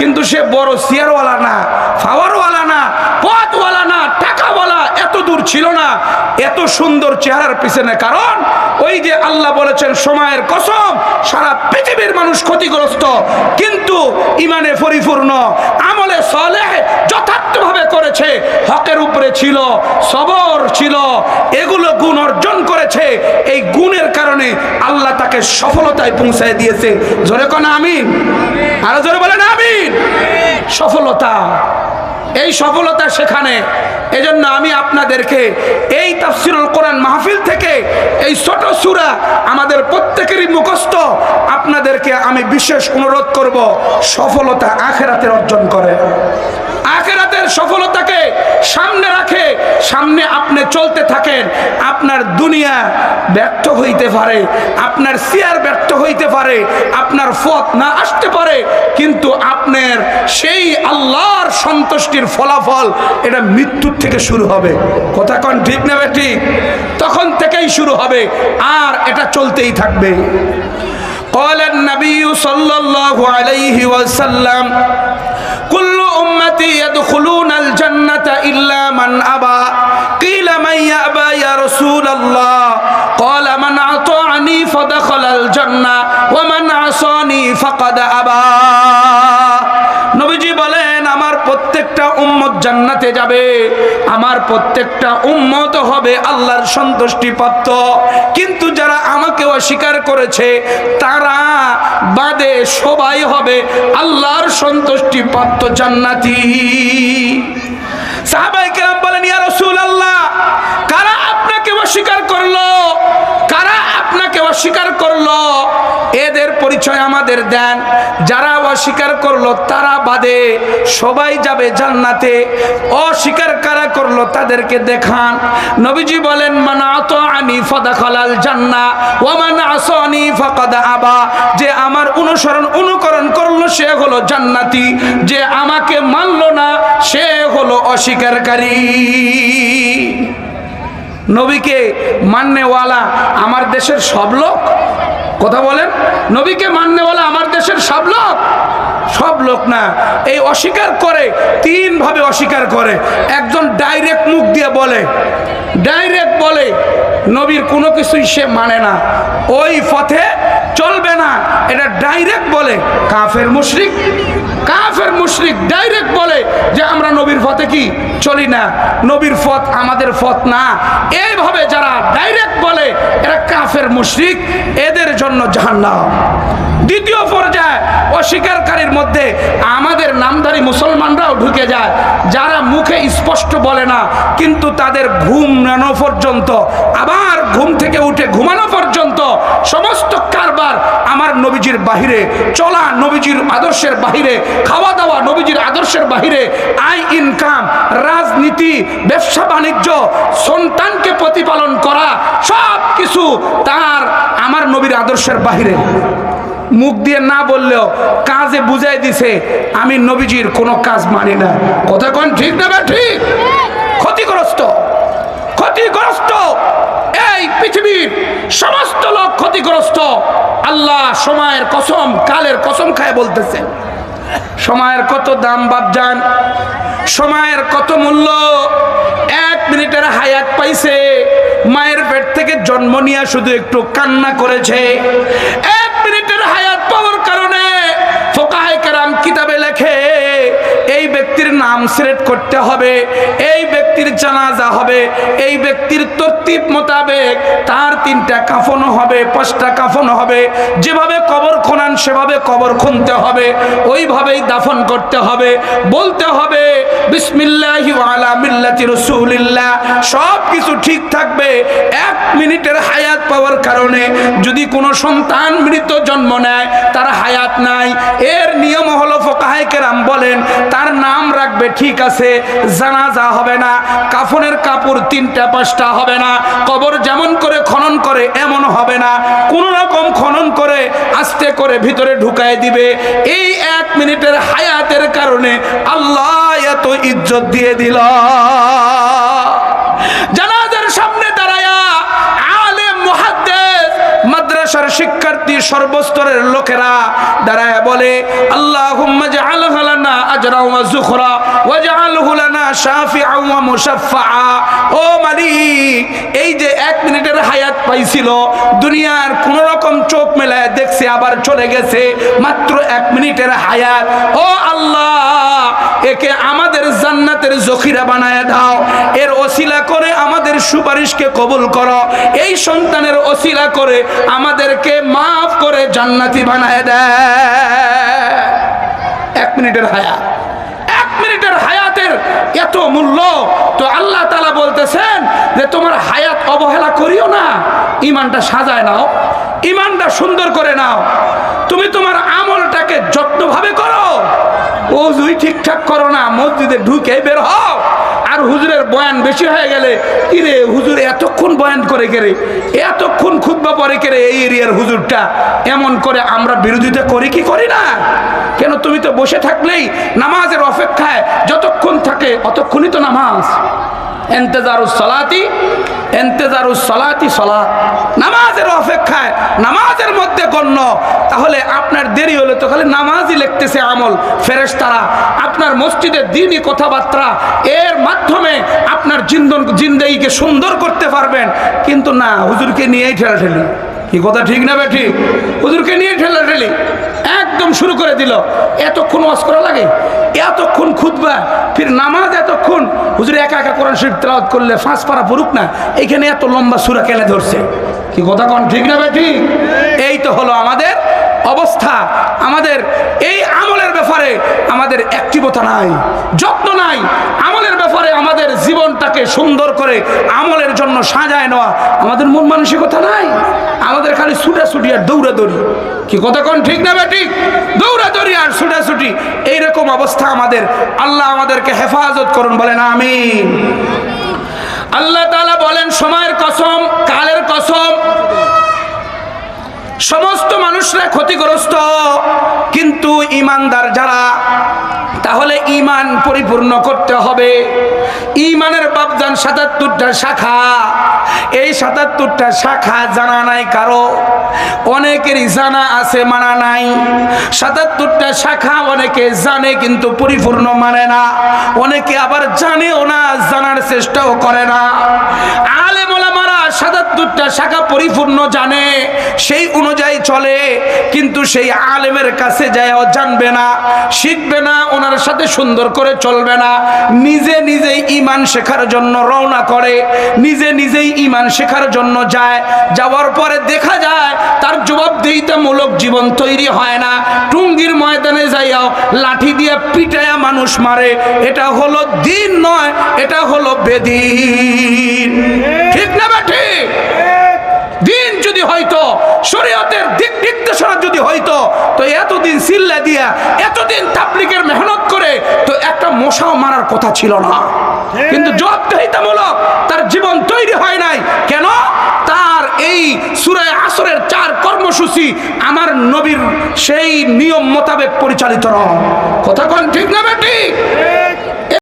কিন্তু সে বড় চেয়ারওয়ালা না, পাওয়ারওয়ালা না, পদওয়ালা না, টাকাওয়ালা এত দূর ছিল না এত সুন্দর চেহারার পিছনে। কারণ ওই যে আল্লাহ বলেছেন সময়ের কসম সারা পৃথিবীর মানুষ ক্ষতিগ্রস্ত, কিন্তু ইমানে পরিপূর্ণ, আমলে সালেহ যথার্থভাবে করেছে, হকের উপরে ছিল, সবর ছিল, এগুলো গুণ অর্জন করেছে। এই গুণের কারণে আল্লাহ তাকে সফলতায় পৌঁছায় দিয়েছে। জোরে কোন আমিন, আরো জোরে বলেন আমিন। সফলতা, এই সফলতা সেখানে। এজন্য আমি আপনাদেরকে এই তাফসীরুল কোরআন মাহফিল থেকে এই ছোট সূরা আমাদের প্রত্যেকেরই মুখস্থ, আপনাদেরকে আমি বিশেষ অনুরোধ করব, সফলতা আখিরাতের অর্জন করে, আখিরাতের সফলতাকে সামনে রাখে, সামনে আপনি চলতে থাকেন। আপনার দুনিয়া ব্যর্থ হইতে পারে, আপনার চেয়ার ব্যর্থ হইতে পারে, আপনার পথ না আসতে পারে, কিন্তু আপনার সেই আল্লাহর সন্তুষ্টির ফলাফল এটা মৃত্যুর থেকে শুরু হবে। কথা কোন ঠিক না ঠিক? তখন থেকেই শুরু হবে, আর এটা চলতেই থাকবে। قال النبي صلى الله عليه وسلم كل أمتي يدخلون الجنة إلا من أبى قيل من يأبى يا رسول الله قال من أطاعني فدخل الجنة ومن عصاني فقد أبى। নবীজি বলেন আমার প্রত্যেকটা উম্মত জান্নাতে যাবে, আমার প্রত্যেকটা উম্মত হবে আল্লাহর সন্তুষ্টি প্রাপ্ত, কিন্তু যারা আমাকে অস্বীকার করেছে তারা বাদে সবাই হবে আল্লাহর সন্তুষ্টি প্রাপ্ত জান্নাতি। সাহাবায়ে কেরাম বলেন ইয়া রাসূলুল্লাহ, কারা আপনাকে অস্বীকার করলো, কারা আপনাকে অস্বীকার করলো, এদের পরিচয় আমাদের দেন। যারা অস্বীকার করলো তারা বাদে সবাই যাবে জান্নাতে, অস্বীকার কারা করলো তাদেরকে দেখান। নবীজি বলেন মান আতাআনি ফাদাখালাল জান্নাহ ওয়া মান আসানি ফাকাদ আবা। যে আমার অনুকরণ করলো সে হলো জান্নাতি, যে আমাকে মানলো না সে হলো অস্বীকারকারী। নবীকে মাননেওয়ালা আমার দেশের সব লোক, কথা বলেন, নবীকে মাননেওয়ালা আমার দেশের সব লোক, সব লোক না। এই অস্বীকার করে তিন ভাবে অস্বীকার করে। একজন ডাইরেক্ট মুখ দিয়ে বলে, ডাইরেক্ট বলে নবীর কোনো কিছুই সে মানে না, ওই পথে চলবে না, এটা ডাইরেক্ট বলে, কাফের মুশরিক। কাফের মুশরিক ডাইরেক্ট বলে যে আমরা নবীর পথে কি চলি না, নবীর পথ আমাদের পথ না। এইভাবে যারা ডাইরেক্ট বলে এরা কাফের মুশরিক, এদের জন্য জাহান্নাম। দ্বিতীয় পর্যায়ে অস্বীকারীর মধ্যে আমাদের নামধারী মুসলমানরাও ঢুকে যায়, যারা মুখে স্পষ্ট বলে না কিন্তু তাদের ঘুমানো পর্যন্ত, আবার ঘুম থেকে উঠে ঘুমানো পর্যন্ত সমস্ত কারবার আমার নবীজির বাহিরে, চলা নবীজির আদর্শের বাহিরে, খাওয়া দাওয়া নবীজির আদর্শের বাহিরে, আয় ইনকাম, রাজনীতি, ব্যবসা বাণিজ্য, সন্তানকে প্রতিপালন করা, সব কিছু তার আমার নবীর আদর্শের বাহিরে। মুখ দিয়ে না বললেও কাজে বুঝাই দিছে আমি নবীজির কোনো কাজ মানি না। কথা কোন ঠিক না ঠিক? ক্ষতিগ্রস্ত, ক্ষতিগ্রস্ত এই পৃথিবীর সমস্ত লোক ক্ষতিগ্রস্ত। আল্লাহ সময়ের কসম, কালের কসম খায় বলতেছে, সময়ের কত দাম বাপজান, সময়ের কত মূল্য। 1 মিনিটের হায়াত পাইছে, মায়ের পেট থেকে জন্ম নিয়ে শুধু একটু কান্না করেছে। 1 মিনিটের হায়াত পাওয়ার কারণে ফুকাহায়ে কেরাম কিতাবে লেখে এই ব্যক্তির নাম সিলেক্ট করতে হবে, এই ব্যক্তির জানাজা হবে, এই ব্যক্তির তরতিব মোতাবেক তার 3টা কাফন হবে, 5টা কাফন হবে, যেভাবে কবর খনান সেভাবে কবর খুনতে হবে, ওইভাবেই দাফন করতে হবে, বলতে হবে বিসমিল্লাহি ওয়া আলা মিল্লাতি রাসূলিল্লাহ, সব কিছু ঠিক থাকবে। 1 মিনিটের হায়াত পাওয়ার কারণে যদি কোনো সন্তান মৃত জন্ম নেয় তার হায়াত নাই, এর নিয়ম হলো ফুকাহায়ে কেরাম বলেন তার নাম রাখবে ঠিক আছে, জানাজা হবে না, কাফনের কাপড় 3টা 5টা হবে না, কবর যেমন করে খনন করে এমন হবে না, কোন রকম খনন করে আস্তে করে ভিতরে ঢুকায় দিবে। এই 1 মিনিটের হায়াতের কারণে আল্লাহ এত ইজ্জত দিয়ে দিল। জানাজার সামনে দাঁড়ায়া আলেম মুহাদ্দিস, মাদ্রাসার শিক্ষার্থী সর্বস্তরের লোকেরা দাঁড়ায় বলে আল্লাহুম্মা জাআলহা লানা আজরাও ওয়া যুখরা ওয়াজআলহু লানা শাফিআ ওয়া মুশাফফা। ও মালিক, এই যে 1 মিনিটের হায়াত পাইছিল, দুনিয়ার কোন রকম চোখ মেলায় দেখছে আবার চলে গেছে, মাত্র 1 মিনিটের হায়াত। ও আল্লাহ, একে আমাদের জান্নাতের জখিরা বানায় দাও, এর ওসিলা করে আমাদের সুপারিশকে কবুল করো, এই সন্তানের ওসিলা করে আমাদেরকে মাফ করে জান্নাতি বানায় দেয়। 1 মিনিটের হায়াত, 1 মিনিটের হায়াতের এত মূল্য। তো আল্লাহ তাআলা বলতেছেন যে তোমার হায়াত অবহেলা করিও না, ঈমানটা সাজায় নাও, ঈমানটা সুন্দর করে নাও, তুমি তোমার আমলটাকে যত্নভাবে করো, ওযুই ঠিকঠাক করো না, মসজিদে ঢুকে বের হও। আর হুজুরের বয়ান বেশি হয়ে গেলে, কিরে হুজুর এতক্ষণ বয়ান করে কেরে, এতক্ষণ খুতবা পড়ে কেরে, এই এরিয়ার হুজুরটা এমন করে আমরা বিরোধিতা করি কি করি না? কেন? তুমি তো বসে থাকলেই নামাজের অপেক্ষায় যতক্ষণ থাকে অতক্ষণই তো নামাজ। ইন্তেজারুস সালাতি সালাত, নামাজের অপেক্ষায়, নামাজের মধ্যে গণ্য। তাহলে আপনার দেরি হলে তো খালি নামাজই লিখতেছে আমল, ফেরেশতারা আপনার মসজিদের দ্বীনি কথাবার্তা এর মাধ্যমে আপনার জিন্দেগিকে সুন্দর করতে পারবেন। কিন্তু না, হুজুরকে নিয়েই ঠেলাঠেলি। কি কথা ঠিক না বেঠিক? হুজুরকে নিয়ে ঠেলাঠেলি একদম শুরু করে দিল। এতক্ষণ ওয়াজ করা লাগে, এতক্ষণ খুতবা, ফির নামাজ এতক্ষণ। হুজুর একা একা কোরআন শরীফ তেলাওয়াত করলে 5 পারা পড়ুক না, এইখানে এত লম্বা সূরা কেন ধরছে? কি কথা কোন ঠিক না বেঠিক? এই তো হলো আমাদের অবস্থা। আমাদের এই আমলের ব্যাপারে আমাদের অ্যাক্টিভতা নাই, যত্ন নাই। আমলের ব্যাপারে আমাদের জীবনটাকে সুন্দর করে আমলের জন্য সাজায় নেওয়া আমাদের মন মানসিকতা নাই। আমাদের খালি ছুটাছুটি আর দৌড়াদৌড়ি। কি কথা কোন ঠিক না বেঠিক? দৌড়াদৌড়ি আর ছুটাছুটি, এইরকম অবস্থা আমাদের। আল্লাহ আমাদেরকে হেফাজত করুন, বলেন আমিন। আল্লাহ তাআলা বলেন সময়ের কসম, কালের কসম, সমস্ত মানুষরা ক্ষতিগ্রস্ত, কিন্তু ঈমানদার যারা, তাহলে ঈমান পরিপূর্ণ করতে হবে। ঈমানের বাপজান ৭৭টা শাখা, এই ৭৭টা শাখা জানা নাই কারো, অনেকেরই জানা আছে মানা নাই। ৭৭টা শাখা অনেকে জানে কিন্তু পরিপূর্ণ মানে না, অনেকে আবার জানেও না, জানার চেষ্টাও করে না। আলেম ওলামারা ৭৭টা শাখা পরিপূর্ণ জানে, সেই অনুযায়ী চলে, কিন্তু সেই আলেমের কাছে যায়ও জানবে না, শিখবে না, ওনার সাথে সুন্দর করে চলবে না। নিজে নিজেই ঈমান শেখার জন্য রওনা করে, নিজে নিজেই ঈমান শেখার জন্য যায়, যাওয়ার পরে দেখা যায় তার জবাবদিহিতামূলক জীবন তৈরি হয় না। টুঙ্গির ময়দানে যাইয়াও লাঠি দিয়ে পিটায়া মানুষ মারে, এটা হলো দিন নয়, এটা হলো বেদিন। ঠিক না বেঠি? দিন যদি হয়তো, শরীয়তের দিক নির্দেশনা যদি হয়তো, তো এতদিন সিল্লা দিয়া, এতদিন তাবলীগের মেহনত করে তো একটা মশাও মারার কথা ছিল না। কিন্তু জবাবদিহিতামূলক তার জীবন তৈরি হয় নাই। কেন? তার এই সূরা আসরের 4 কর্মসূচি আমার নবীর সেই নিয়ম মোতাবেক পরিচালিত নয়। কথা কোন ঠিক না বেঠিক?